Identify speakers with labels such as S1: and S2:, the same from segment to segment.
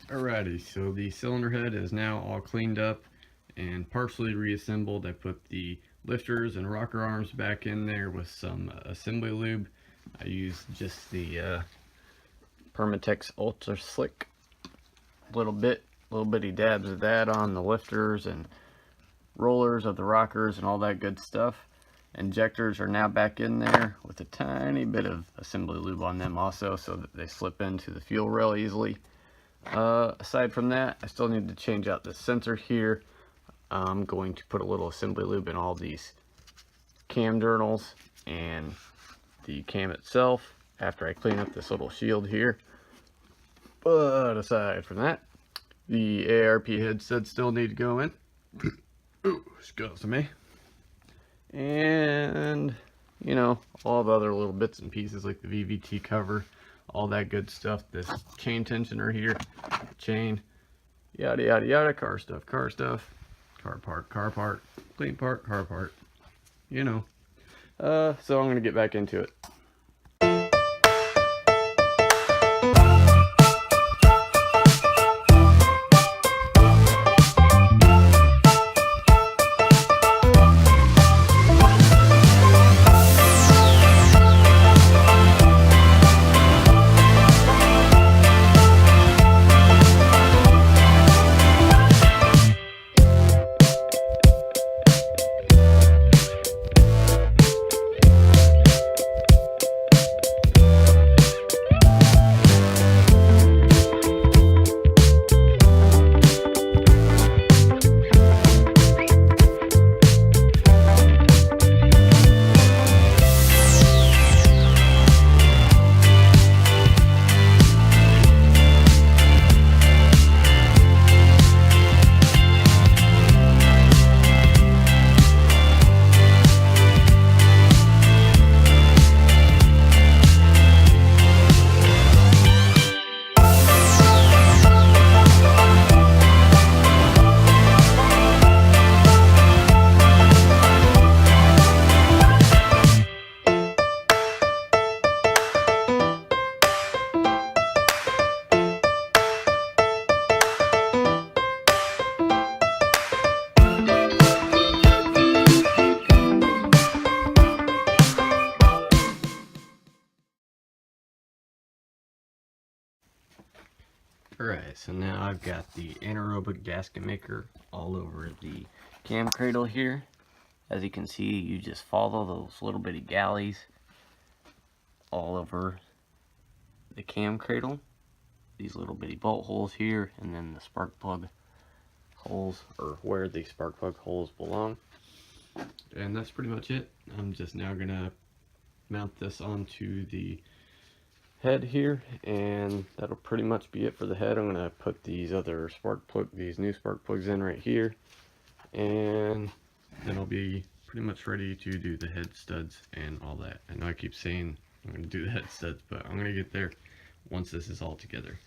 S1: Alrighty, so the cylinder head is now all cleaned up and partially reassembled. I put the lifters and rocker arms back in there with some assembly lube. I used just the Permatex Ultra Slick, little bitty dabs of that on the lifters and rollers of the rockers and all that good stuff. Injectors are now back in there with a tiny bit of assembly lube on them also, so that they slip into the fuel rail easily. Aside from that, I still need to change out the sensor here. I'm going to put a little assembly lube in all these cam journals and the cam itself after I clean up this little shield here. But aside from that, the ARP head studs still need to go in. Ooh, excuse me. And, you know, all the other little bits and pieces like the VVT cover, all that good stuff. This chain tensioner here, chain, yada yada yada, car stuff, car part, clean part, car part, you know. So I'm gonna get back into it. Alright, so now I've got the anaerobic gasket maker all over the cam cradle here. As you can see, you just follow those little bitty galleys all over the cam cradle. These little bitty bolt holes here, and then the spark plug holes, or where the spark plug holes belong. And that's pretty much it. I'm just now gonna mount this onto the head here, and that'll pretty much be it for the head. I'm gonna put these other these new spark plugs in right here, and then I'll be pretty much ready to do the head studs and all that. I know I keep saying I'm gonna do the head studs, but I'm gonna get there once this is all together.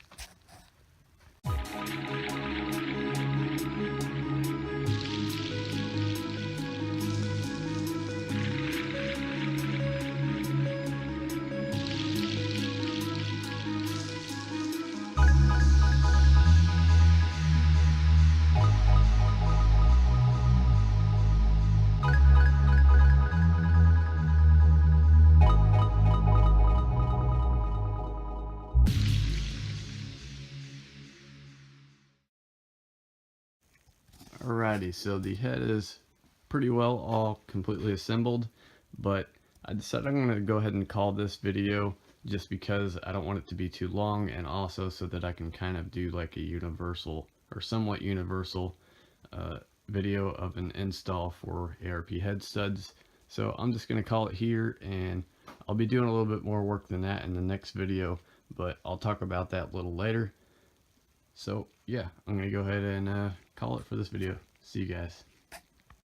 S1: Alrighty, so the head is pretty well all completely assembled, but I decided I'm going to go ahead and call this video just because I don't want it to be too long, and also so that I can kind of do like a universal or somewhat universal video of an install for ARP head studs. So I'm just going to call it here, and I'll be doing a little bit more work than that in the next video, but I'll talk about that a little later. So yeah, I'm going to go ahead and call it for this video. See you guys.